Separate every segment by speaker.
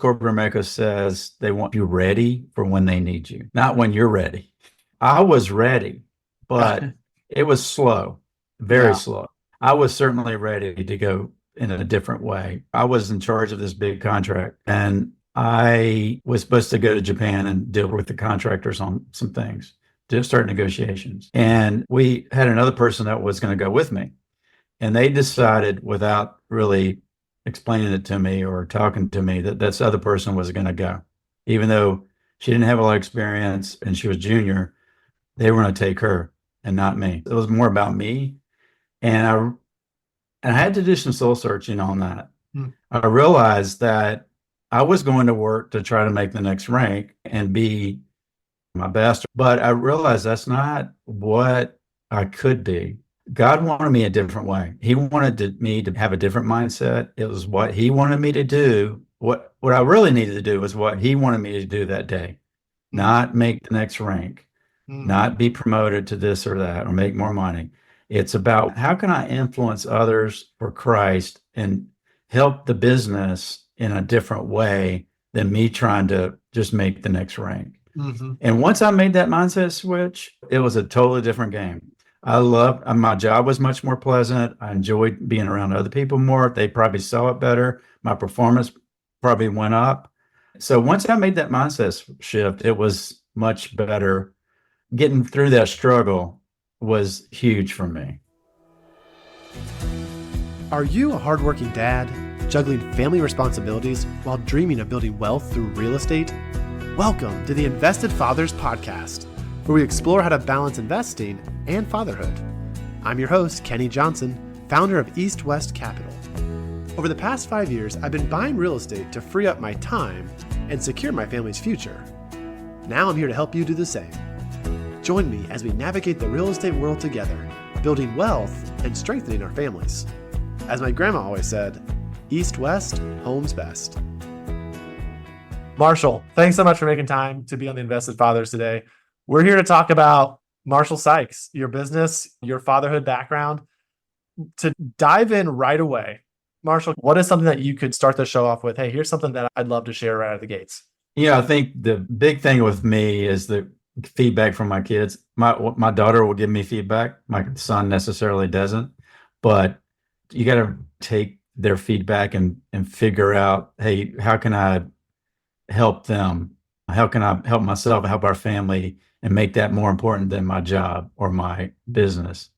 Speaker 1: Corporate America says they want you ready for when they need you, not when you're ready. I was ready, but it was slow, very
Speaker 2: Yeah.
Speaker 1: slow. I was certainly ready to go in a different way. I was in charge of this big contract, and I was supposed to go to Japan and deal with the contractors on some things, to start negotiations. And we had another person that was going to go with me. And they decided, without really explaining it to me or talking to me, that this other person was going to go. Even though she didn't have a lot of experience and she was junior, they were going to take her and not me. It was more about me. And I had to do some soul searching on that.
Speaker 2: Hmm.
Speaker 1: I realized that I was going to work to try to make the next rank and be my best, but I realized that's not what I could be. God wanted me a different way. He wanted me to have a different mindset. It was what he wanted me to do. What I really needed to do was what he wanted me to do that day,
Speaker 2: Hmm.
Speaker 1: not make the next rank,
Speaker 2: Hmm.
Speaker 1: not be promoted to this or that or make more money. It's about how can I influence others for Christ and help the business in a different way than me trying to just make the next rank.
Speaker 2: Hmm.
Speaker 1: And once I made that mindset switch, it was a totally different game. I loved my job was much more pleasant. I enjoyed being around other people more. They probably saw it better. My performance probably went up. So once I made that mindset shift, it was much better. Getting through that struggle was huge for me.
Speaker 2: Are you a hardworking dad, juggling family responsibilities while dreaming of building wealth through real estate? Welcome to the Invested Fathers Podcast, where we explore how to balance investing and fatherhood. I'm your host, Kenny Johnson, founder of East West Capital. Over the past 5 years, I've been buying real estate to free up my time and secure my family's future. Now I'm here to help you do the same. Join me as we navigate the real estate world together, building wealth and strengthening our families. As my grandma always said, East West, home's best. Marshall, thanks so much for making time to be on the Invested Fathers today. We're here to talk about Marshall Sykes, your business, your fatherhood background. To dive in right away, Marshall, what is something that you could start the show off with? Hey, here's something that I'd love to share right out of the gates.
Speaker 1: Yeah, I think the big thing with me is the feedback from my kids. My daughter will give me feedback. My son necessarily doesn't, but you got to take their feedback and figure out, hey, how can I help them? How can I help myself, help our family, and make that more important than my job or my business?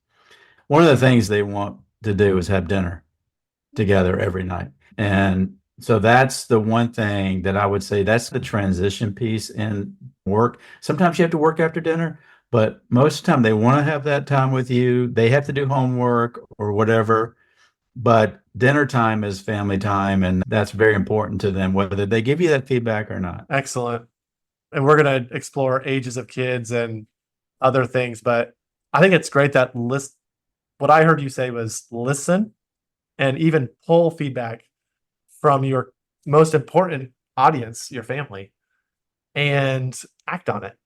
Speaker 1: One of the things they want to do is have dinner together every night. And so that's the one thing that I would say that's the transition piece in work. Sometimes you have to work after dinner, but most of the time they want to have that time with you. They have to do homework or whatever, but dinner time is family time, and that's very important to them, whether they give you that feedback or not.
Speaker 2: Excellent. And we're going to explore ages of kids and other things, but I think it's great that what I heard you say was listen and even pull feedback from your most important audience, your family, and act on it.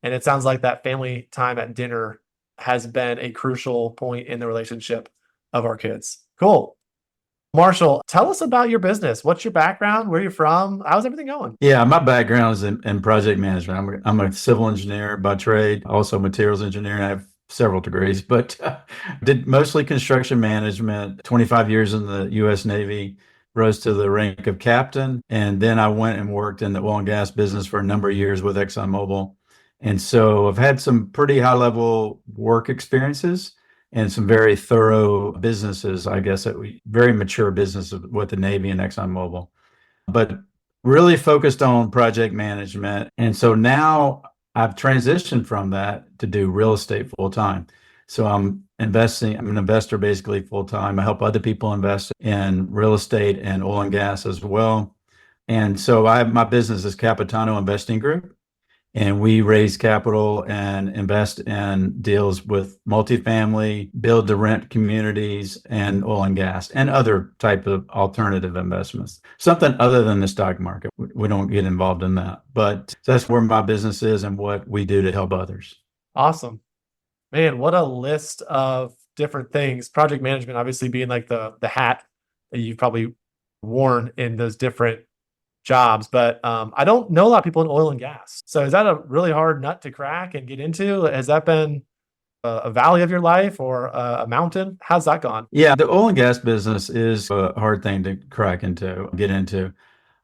Speaker 2: And it sounds like that family time at dinner has been a crucial point in the relationship of our kids. Cool. Marshall, tell us about your business. What's your background? Where you're from? How's everything going?
Speaker 1: Yeah, my background is in project management. I'm a civil engineer by trade, also materials engineer. I have several degrees, but did mostly construction management, 25 years in the U.S. Navy, rose to the rank of captain. And then I went and worked in the oil and gas business for a number of years with ExxonMobil. And so I've had some pretty high level work experiences and some very thorough businesses, I guess, very mature businesses with the Navy and ExxonMobil. But really focused on project management. And so now I've transitioned from that to do real estate full time. So I'm an investor basically full time. I help other people invest in real estate and oil and gas as well. And so my business is Capitano Investing Group, and we raise capital and invest in deals with multifamily, build to rent communities, and oil and gas, and other type of alternative investments. Something other than the stock market. We don't get involved in that. But that's where my business is and what we do to help others.
Speaker 2: Awesome. Man, what a list of different things. Project management obviously being like the hat that you've probably worn in those different jobs, but I don't know a lot of people in oil and gas. So is that a really hard nut to crack and get into? Has that been a valley of your life or a mountain? How's that gone?
Speaker 1: Yeah, the oil and gas business is a hard thing to crack into, get into.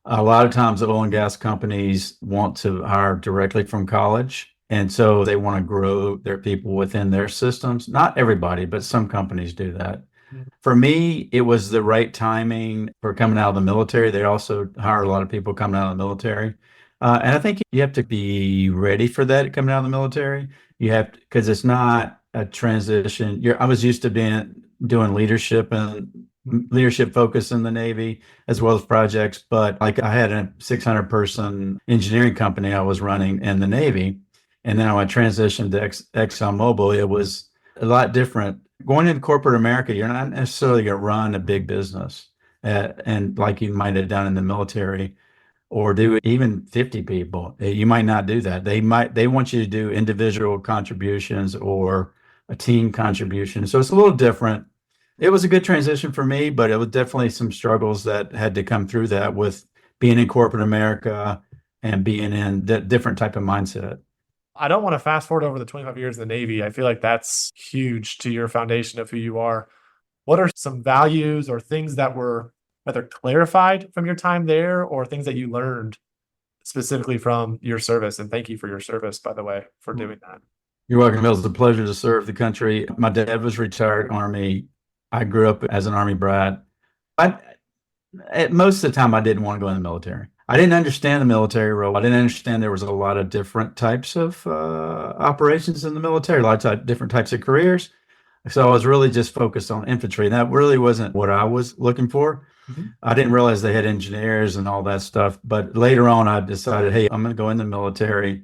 Speaker 1: A lot of times, the oil and gas companies want to hire directly from college. And so they want to grow their people within their systems. Not everybody, but some companies do that.
Speaker 2: Mhm.
Speaker 1: For me, it was the right timing for coming out of the military. They also hire a lot of people coming out of the military. And I think you have to be ready for that coming out of the military. You have to, because it's not a transition. I was used to doing leadership and leadership focus in the Navy as well as projects. But like I had a 600 person engineering company I was running in the Navy. And then when I transitioned to ExxonMobil, it was a lot different. Going into corporate America, you're not necessarily going to run a big business and like you might have done in the military or do even 50 people. You might not do that. They want you to do individual contributions or a team contribution. So it's a little different. It was a good transition for me, but it was definitely some struggles that had to come through that with being in corporate America and being in different type of mindset.
Speaker 2: I don't want to fast forward over the 25 years in the Navy. I feel like that's huge to your foundation of who you are. What are some values or things that were whether clarified from your time there or things that you learned specifically from your service? And thank you for your service, by the way, for doing that.
Speaker 1: You're welcome. It was a pleasure to serve the country. My dad was retired Army. I grew up as an Army brat. Most of the time, I didn't want to go in the military. I didn't understand the military role. I didn't understand there was a lot of different types of operations in the military, a lot of different types of careers. So I was really just focused on infantry. And that really wasn't what I was looking for. I didn't realize they had engineers and all that stuff. But later on, I decided, hey, I'm going to go in the military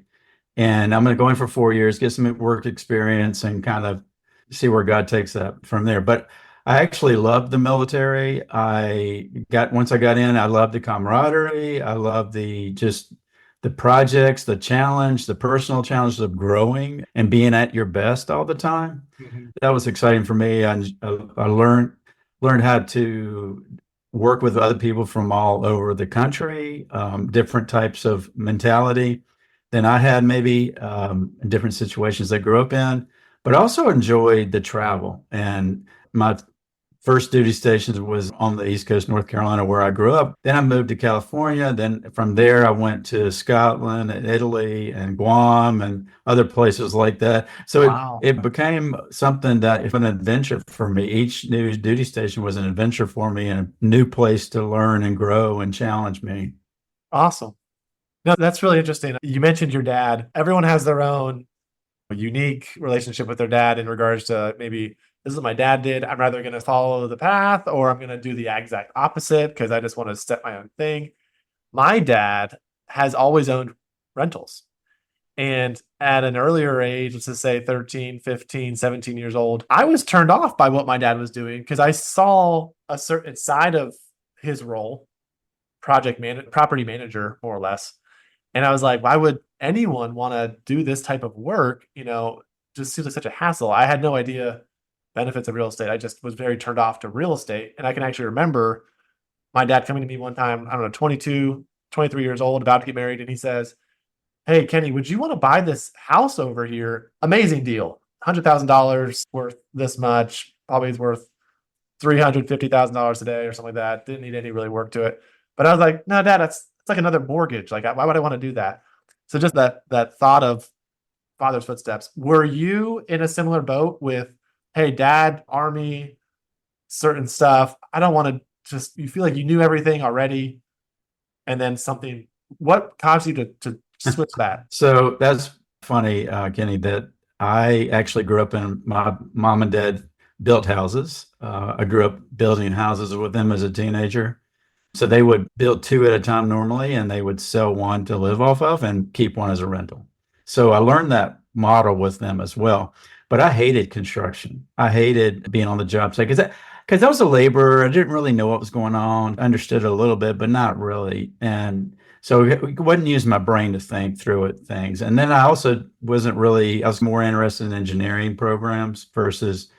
Speaker 1: and I'm going to go in for 4 years, get some work experience and kind of see where God takes that from there. But I actually loved the military. Once I got in, I loved the camaraderie. I loved the projects, the challenge, the personal challenge of growing and being at your best all the time.
Speaker 2: Mhm.
Speaker 1: That was exciting for me. I learned how to work with other people from all over the country, different types of mentality than I had maybe in different situations I grew up in, but I also enjoyed the travel. And my first duty station was on the East Coast, North Carolina, where I grew up. Then I moved to California. Then from there, I went to Scotland and Italy and Guam and other places like that. So
Speaker 2: Wow.
Speaker 1: it became something that was an adventure for me. Each new duty station was an adventure for me and a new place to learn and grow and challenge me.
Speaker 2: Awesome. No, that's really interesting. You mentioned your dad. Everyone has their own unique relationship with their dad in regards to maybe this is what my dad did. I'm either going to follow the path or I'm going to do the exact opposite because I just want to set my own thing. My dad has always owned rentals. And at an earlier age, let's just say 13, 15, 17 years old, I was turned off by what my dad was doing because I saw a certain side of his role, property manager, more or less. And I was like, why would anyone want to do this type of work? Just seems like such a hassle. I had no idea benefits of real estate. I just was very turned off to real estate. And I can actually remember my dad coming to me one time, I don't know, 22, 23 years old, about to get married. And he says, hey, Kenny, would you want to buy this house over here? Amazing deal. $100,000 worth this much. Probably is worth $350,000 today or something like that. Didn't need any really work to it. But I was like, no, Dad, it's like another mortgage. Like, why would I want to do that? So just that thought of father's footsteps. Were you in a similar boat with, hey, Dad, Army, certain stuff? I don't want to you feel like you knew everything already. And then what caused you to switch that?
Speaker 1: So that's funny, Kenny, that I actually grew up in my mom and dad built houses. I grew up building houses with them as a teenager. So they would build two at a time normally, and they would sell one to live off of and keep one as a rental. So I learned that model with them as well. But I hated construction. I hated being on the job site because I was a laborer. I didn't really know what was going on. I understood it a little bit, but not really. And so I wasn't using my brain to think through things. And then I was more interested in engineering programs versus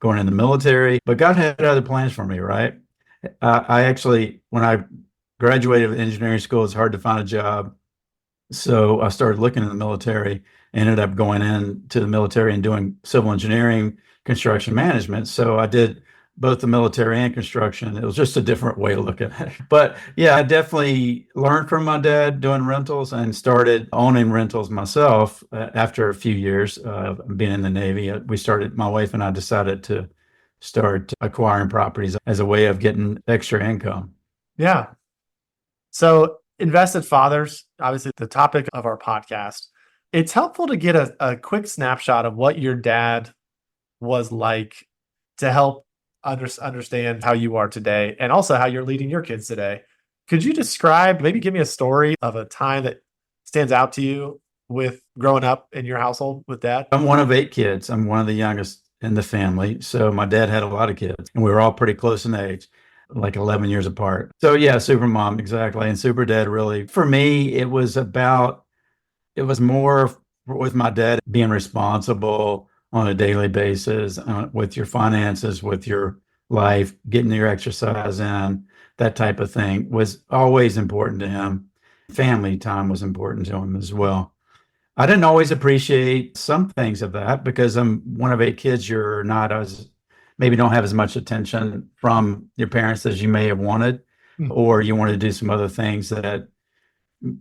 Speaker 1: going in the military. But God had other plans for me, right? I actually, when I graduated engineering school. It's hard to find a job. So I started looking in the military, ended up going into the military and doing civil engineering, construction management. So I did both the military and construction. It was just a different way to look at it. But yeah, I definitely learned from my dad doing rentals and started owning rentals myself after a few years of being in the Navy. My wife and I decided to start acquiring properties as a way of getting extra income.
Speaker 2: Yeah. So, invested fathers, obviously the topic of our podcast. It's helpful to get a quick snapshot of what your dad was like to help understand how you are today and also how you're leading your kids today. Could you describe, maybe give me a story of a time that stands out to you with growing up in your household with dad?
Speaker 1: I'm one of 8 kids. I'm one of the youngest in the family. So my dad had a lot of kids, and we were all pretty close in age, like 11 years apart. So yeah, super mom, exactly. And super dad, really. For me, it was more with my dad being responsible on a daily basis with your finances, with your life, getting your exercise in, that type of thing was always important to him. Family time was important to him as well. I didn't always appreciate some things of that because I'm one of 8 kids. You're not as maybe don't have as much attention from your parents as you may have wanted,
Speaker 2: Hmm.
Speaker 1: or you want to do some other things that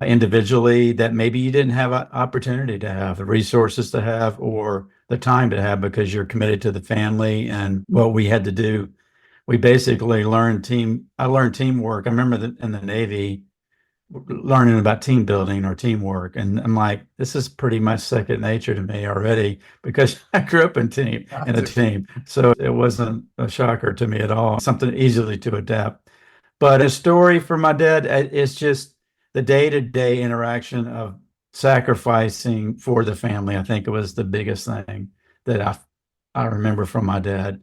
Speaker 1: individually that maybe you didn't have an opportunity to have, the resources to have, or the time to have because you're committed to the family and what we had to do. We basically I learned teamwork. I remember in the Navy learning about team building or teamwork. And I'm like, this is pretty much second nature to me already because I grew up in a team. So it wasn't a shocker to me at all, something easily to adapt. But a story for my dad, it's just the day-to-day interaction of sacrificing for the family. I think it was the biggest thing that I remember from my dad.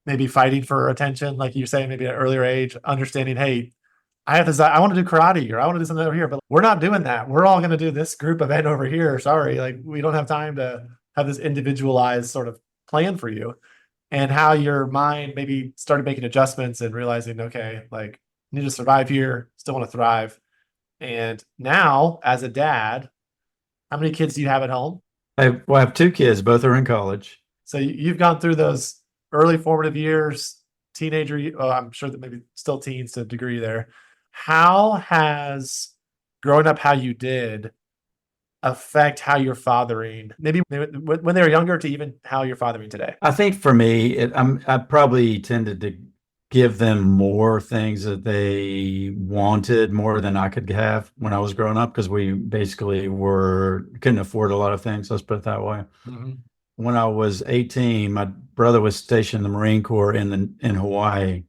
Speaker 2: Maybe fighting for attention, like you say, maybe at an earlier age, understanding, hey, I have this, I want to do karate or I want to do something over here, but we're not doing that. We're all going to do this group event over here. Sorry. Like we don't have time to have this individualized sort of plan for you, and how your mind maybe started making adjustments and realizing, okay, like I need to survive here, still want to thrive. And now as a dad, how many kids do you have at home?
Speaker 1: I have 2 kids, both are in college.
Speaker 2: So you've gone through those early formative years, teenager, I'm sure that maybe still teens to a degree there. How has growing up how you did affect how you're fathering, maybe when they were younger to even how you're fathering today?
Speaker 1: I think for me, I probably tended to give them more things that they wanted more than I could have when I was growing up because we basically couldn't afford a lot of things. Let's put it that way.
Speaker 2: Mm-hmm.
Speaker 1: When I was 18, my brother was stationed in the Marine Corps in Hawaii.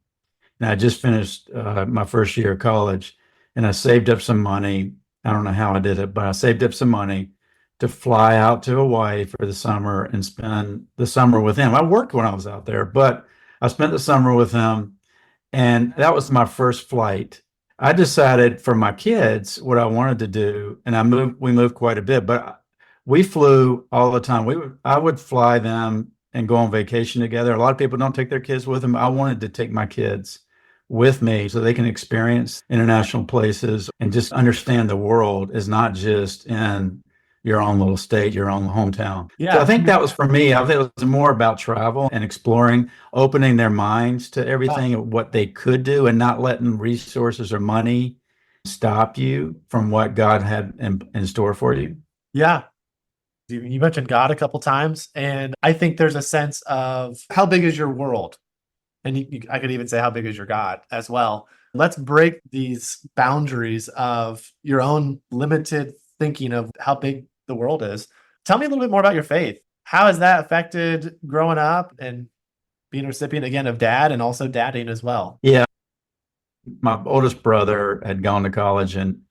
Speaker 1: And I just finished my first year of college, and I saved up some money. I don't know how I did it, but I saved up some money to fly out to Hawaii for the summer and spend the summer with him. I worked when I was out there, but I spent the summer with him, and that was my first flight. I decided for my kids what I wanted to do, and we moved quite a bit, but we flew all the time. I would fly them and go on vacation together. A lot of people don't take their kids with them. I wanted to take my kids with me so they can experience international places and just understand the world is not just in your own little state, your own hometown.
Speaker 2: Yeah.
Speaker 1: So I think that was for me. I think it was more about travel and exploring, opening their minds to everything of what they could do and not letting resources or money stop you from what God had in store for you.
Speaker 2: Yeah. You mentioned God a couple times, and I think there's a sense of how big is your world? And I could even say, how big is your God as well? Let's break these boundaries of your own limited thinking of how big the world is. Tell me a little bit more about your faith. How has that affected growing up and being a recipient again of dad and also dadding as well?
Speaker 1: Yeah. My oldest brother had gone to college and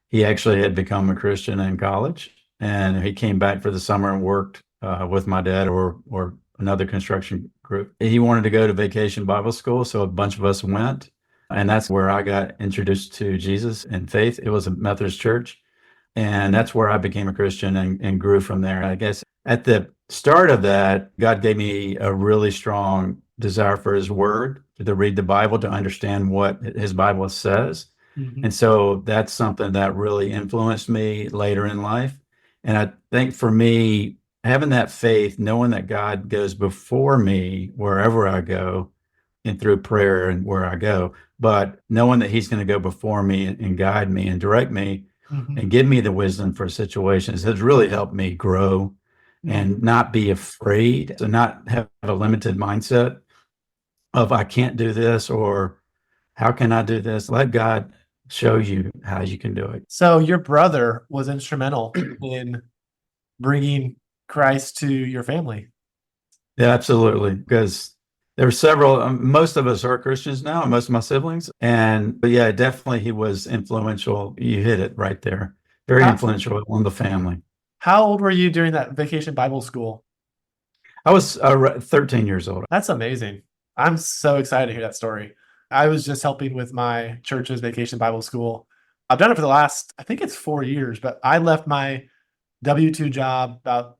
Speaker 1: he actually had become a Christian in college. And he came back for the summer and worked with my dad or another construction group. He wanted to go to vacation Bible school, so a bunch of us went. And that's where I got introduced to Jesus and faith. It was a Methodist church. And that's where I became a Christian and grew from there. I guess at the start of that, God gave me a really strong desire for his word, to read the Bible, to understand what his Bible says.
Speaker 2: Mhm.
Speaker 1: And so that's something that really influenced me later in life. And I think for me, having that faith, knowing that God goes before me wherever I go and through prayer and where I go, but knowing that He's going to go before me and guide me and direct me
Speaker 2: Mhm.
Speaker 1: and give me the wisdom for situations has really helped me grow
Speaker 2: Mhm.
Speaker 1: and not be afraid, to not have a limited mindset of I can't do this or how can I do this? Let God show you how you can do it.
Speaker 2: So your brother was instrumental in bringing Christ to your family.
Speaker 1: Yeah, absolutely. Because there were several, most of us are Christians now, most of my siblings. But yeah, definitely he was influential. You hit it right there. Very
Speaker 2: How,
Speaker 1: influential on the family.
Speaker 2: how old were you during that vacation Bible school?
Speaker 1: I was 13 years old.
Speaker 2: That's amazing. I'm so excited to hear that story. I was just helping with my church's vacation Bible school. I've done it for the last, I think it's 4 years, but I left my W-2 job about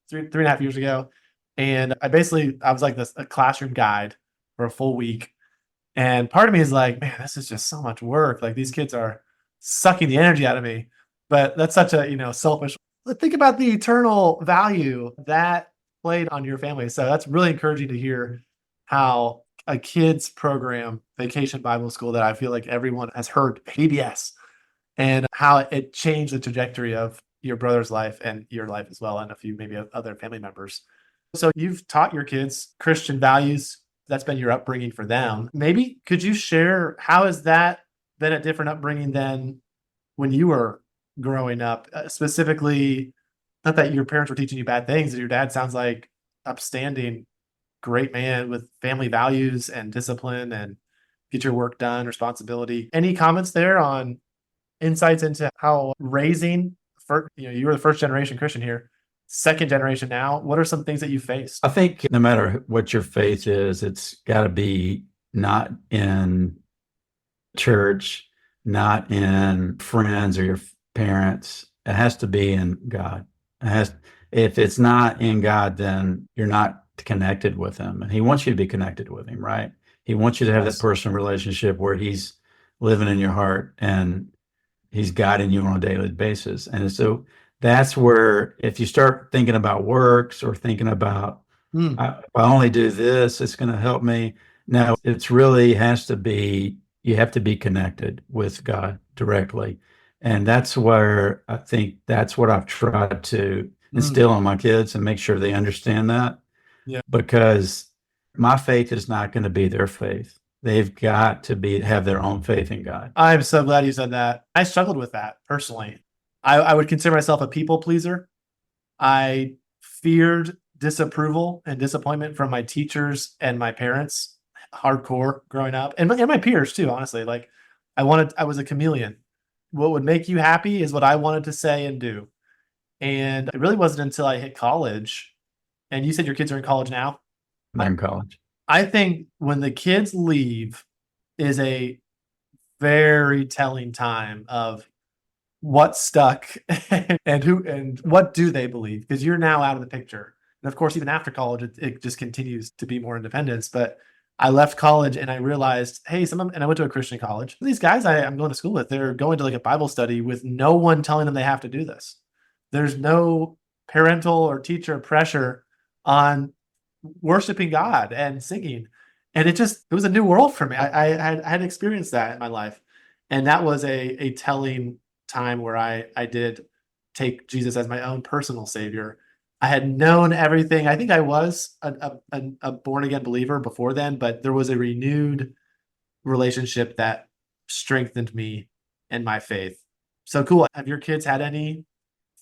Speaker 2: 3.5 years ago. And I was like a classroom guide for a full week. And part of me is like, man, this is just so much work. Like these kids are sucking the energy out of me. But that's such a, selfish. But think about the eternal value that played on your family. So that's really encouraging to hear how a kids program, Vacation Bible School, that I feel like everyone has heard, PBS, and how it changed the trajectory of your brother's life and your life as well, and a few maybe other family members. So you've taught your kids Christian values. That's been your upbringing for them. Maybe could you share how has that been a different upbringing than when you were growing up? Specifically, not that your parents were teaching you bad things. Your dad sounds like upstanding, great man with family values and discipline and get your work done, responsibility. Any comments there on insights into how raising, you were the first generation Christian here, second generation now. What are some things that you faced?
Speaker 1: I think no matter what your faith is, it's got to be not in church, not in friends or your parents. It has to be in God. If it's not in God, then you're not connected with Him. And He wants you to be connected with Him, right? He wants you to have that
Speaker 2: Yes.
Speaker 1: personal relationship where He's living in your heart and He's guiding you on a daily basis. And so that's where if you start thinking about works or thinking about
Speaker 2: Mm,
Speaker 1: if I only do this, it's going to help me. No, it's really has to be, you have to be connected with God directly. And that's where I think that's what I've tried to
Speaker 2: mm,
Speaker 1: instill in my kids and make sure they understand that
Speaker 2: yeah.
Speaker 1: because my faith is not going to be their faith. They've got to have their own faith in God.
Speaker 2: I'm so glad you said that. I struggled with that personally. I would consider myself a people pleaser. I feared disapproval and disappointment from my teachers and my parents hardcore growing up and my peers too, honestly. Like I was a chameleon. What would make you happy is what I wanted to say and do. And it really wasn't until I hit college. And you said your kids are in college now.
Speaker 1: They're in college.
Speaker 2: I think when the kids leave is a very telling time of what stuck and what do they believe, because you're now out of the picture. And of course, even after college, it just continues to be more independence. But I left college and I realized, hey, and I went to a Christian college. These guys I'm going to school with, they're going to like a Bible study with no one telling them they have to do this. There's no parental or teacher pressure on worshiping God and singing. And it was a new world for me. I had experienced that in my life. And that was a telling time where I did take Jesus as my own personal savior. I had known everything. I think I was a born again believer before then, but there was a renewed relationship that strengthened me and my faith. So cool. Have your kids had any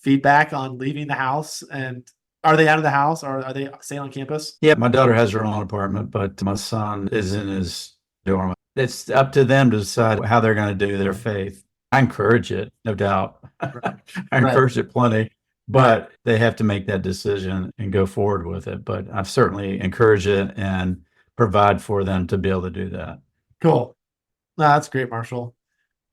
Speaker 2: feedback on leaving the house? And are they out of the house or are they staying on campus?
Speaker 1: Yeah, my daughter has her own apartment, but my son is in his dorm. It's up to them to decide how they're going to do their faith. I encourage it, no doubt. I
Speaker 2: Right.
Speaker 1: encourage it plenty,
Speaker 2: Right.
Speaker 1: but they have to make that decision and go forward with it. But I've certainly encouraged it and provide for them to be able to do that.
Speaker 2: Cool. No, that's great, Marshall.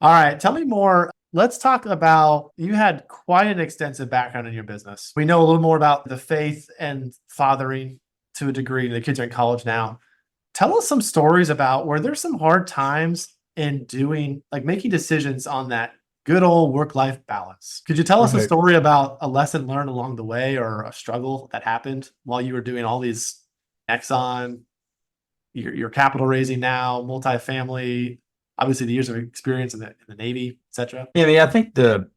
Speaker 2: All right. Tell me more. Let's talk about you had quite an extensive background in your business. We know a little more about the faith and fathering to a degree. The kids are in college now. Tell us some stories about were there some hard times in doing, like making decisions on that good old work-life balance. Could you tell us a
Speaker 1: Right.
Speaker 2: story about a lesson learned along the way or a struggle that happened while you were doing all these Exxon, your capital raising now, multifamily, obviously the years of experience in the Navy, et cetera?
Speaker 1: Yeah, I mean, I think the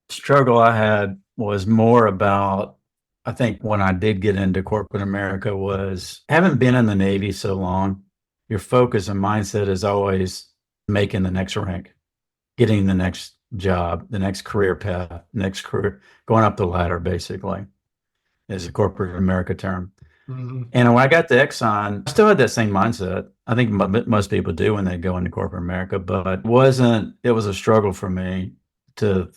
Speaker 1: struggle I had was more about, I think when I did get into corporate America was having been in the Navy so long, your focus and mindset is always making the next rank, getting the next job, the next career path, next career, going up the ladder, basically, is a corporate America term.
Speaker 2: Mm-hmm.
Speaker 1: And when I got to Exxon, I still had that same mindset. I think most people do when they go into corporate America, but it was a struggle for me to,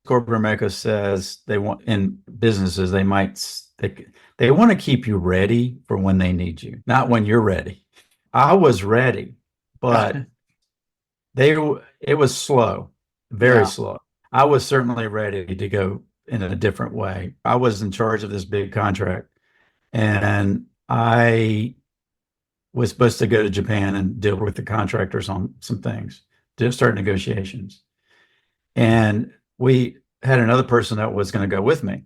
Speaker 1: corporate America says they want, in businesses, they want to keep you ready for when they need you, not when you're ready. I was ready, but it was slow, very
Speaker 2: Yeah.
Speaker 1: slow. I was certainly ready to go in a different way. I was in charge of this big contract, and I was supposed to go to Japan and deal with the contractors on some things, to start negotiations. And we had another person that was going to go with me.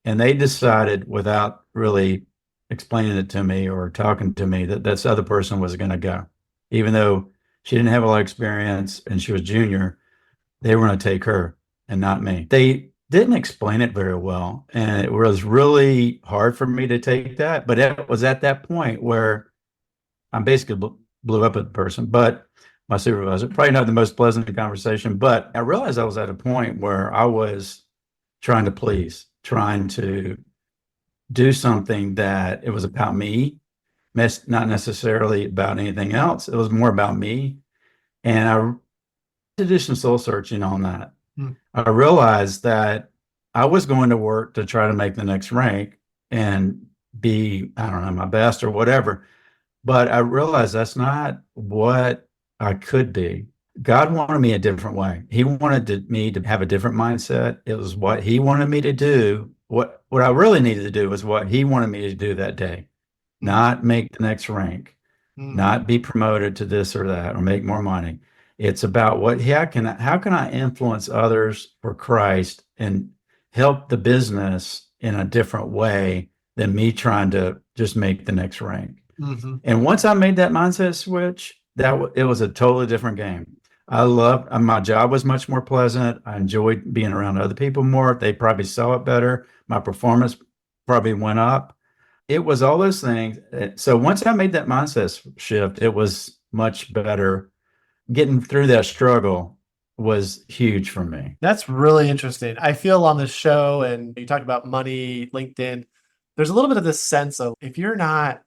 Speaker 1: And they decided, without really explaining it to me or talking to me, that this other person was going to go. Even though she didn't have a lot of experience and she was junior, they were going to take her and not me. They didn't explain it very well. And it was really hard for me to take that. But it was at that point where I basically blew up at the person, but my supervisor, probably not the most pleasant conversation, but I realized I was at a point where I was trying to please, trying to do something that it was about me, not necessarily about anything else. It was more about me. And I had to do some soul searching on that.
Speaker 2: Hmm.
Speaker 1: I realized that I was going to work to try to make the next rank and be, I don't know, my best or whatever. But I realized that's not what I could be. God wanted me a different way. He wanted me to have a different mindset. It was what he wanted me to do. What I really needed to do was what he wanted me to do that day, not make the next rank, not be promoted to this or that or make more money. It's about how can I influence others for Christ and help the business in a different way than me trying to just make the next rank.
Speaker 2: Mm-hmm.
Speaker 1: And once I made that mindset switch, it was a totally different game. I loved my job was much more pleasant. I enjoyed being around other people more. They probably saw it better. My performance probably went up. It was all those things. So once I made that mindset shift, it was much better. Getting through that struggle was huge for me.
Speaker 2: That's really interesting. I feel on this show, and you talk about money, LinkedIn, there's a little bit of this sense of if you're not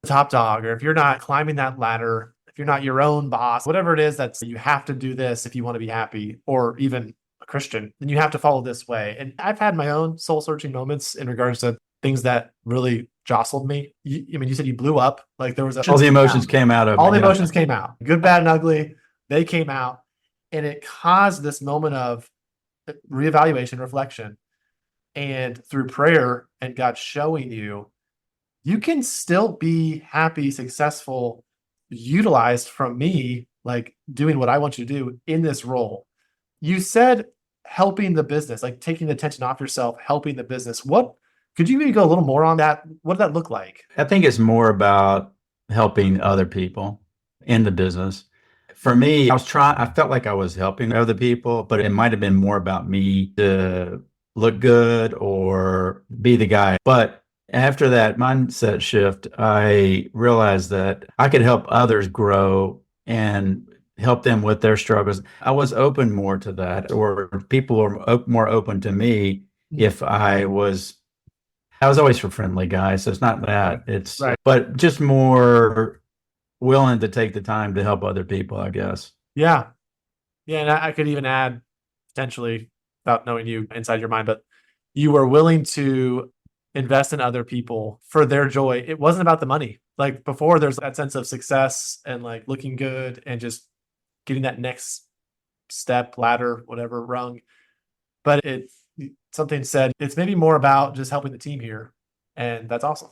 Speaker 2: the top dog, or if you're not climbing that ladder, if you're not your own boss, whatever it is that's you have to do this if you want to be happy, or even a Christian, then you have to follow this way. And I've had my own soul searching moments in regards to things that really jostled me. You said you blew up. Like there was
Speaker 1: all the emotions came out of
Speaker 2: all
Speaker 1: it.
Speaker 2: the emotions came out, good, bad, and ugly. They came out, and it caused this moment of reevaluation, reflection, and through prayer and God showing you can still be happy, successful, utilized from me, like doing what I want you to do in this role. You said helping the business, like taking the attention off yourself, helping the business. What could you maybe go a little more on that? What did that look like?
Speaker 1: I think it's more about helping other people in the business. For me, I felt like I was helping other people, but it might have been more about me to look good or be the guy. But after that mindset shift, I realized that I could help others grow and help them with their struggles. I was open more to that, or people were more open to me if I was always a friendly guy. So it's not that, it's
Speaker 2: Right.
Speaker 1: but just more willing to take the time to help other people, I guess.
Speaker 2: Yeah. Yeah. And I could even add potentially, without knowing you inside your mind, but you were willing to invest in other people for their joy. It wasn't about the money. Like before, there's that sense of success and like looking good and just getting that next step, ladder, whatever rung. But something said it's maybe more about just helping the team here. And that's awesome.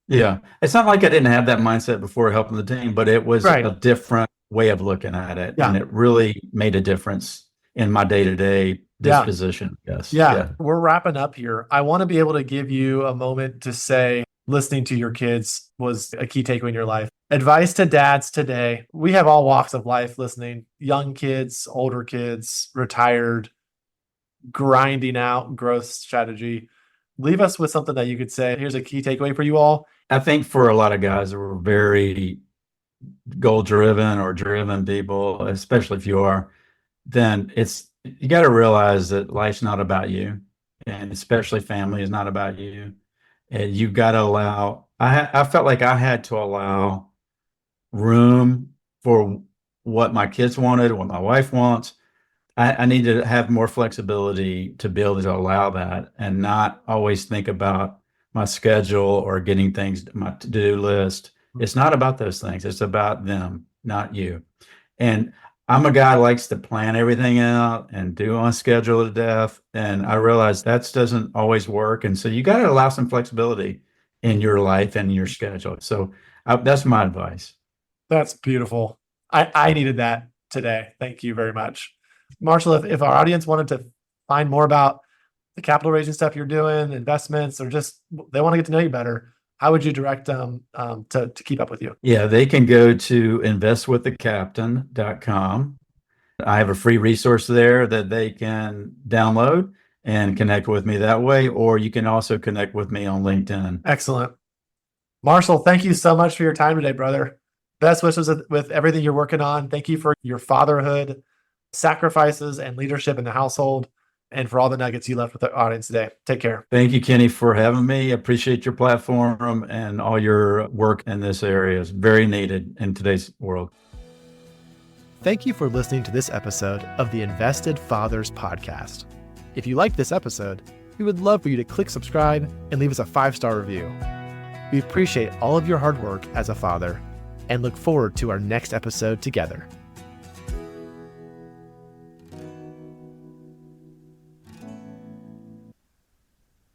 Speaker 1: Yeah. It's not like I didn't have that mindset before helping the team, but it was
Speaker 2: Right.
Speaker 1: a different way of looking at it.
Speaker 2: Yeah.
Speaker 1: And it really made a difference in my day-to-day disposition. Yes.
Speaker 2: Yeah. We're wrapping up here. I want to be able to give you a moment to say, listening to your kids was a key takeaway in your life. Advice to dads today. We have all walks of life listening, young kids, older kids, retired, grinding out growth strategy. Leave us with something that you could say, here's a key takeaway for you all.
Speaker 1: I think for a lot of guys that were very goal driven or driven people, especially if you are, then you got to realize that life's not about you, and especially family is not about you. And you've got to allow, I felt like I had to allow room for what my kids wanted, what my wife wants. I need to have more flexibility to be able to allow that and not always think about my schedule or getting things, my to-do list. It's not about those things. It's about them, not you. And I'm a guy who likes to plan everything out and do on schedule to death. And I realize that doesn't always work. And so you got to allow some flexibility in your life and your schedule. So that's my advice.
Speaker 2: That's beautiful. I needed that today. Thank you very much. Marshall, if our audience wanted to find more about the capital raising stuff you're doing, investments, or just they want to get to know you better, how would you direct them to keep up with you?
Speaker 1: Yeah, they can go to investwiththecaptain.com. I have a free resource there that they can download and connect with me that way, or you can also connect with me on LinkedIn.
Speaker 2: Excellent. Marshall, thank you so much for your time today, brother. Best wishes with everything you're working on. Thank you for your fatherhood, sacrifices, and leadership in the household, and for all the nuggets you left with the audience today. Take care.
Speaker 1: Thank you, Kenny, for having me. Appreciate your platform and all your work in this area. It's very needed in today's world.
Speaker 2: Thank you for listening to this episode of the Invested Fathers podcast. If you liked this episode, we would love for you to click subscribe and leave us a 5-star review. We appreciate all of your hard work as a father and look forward to our next episode together.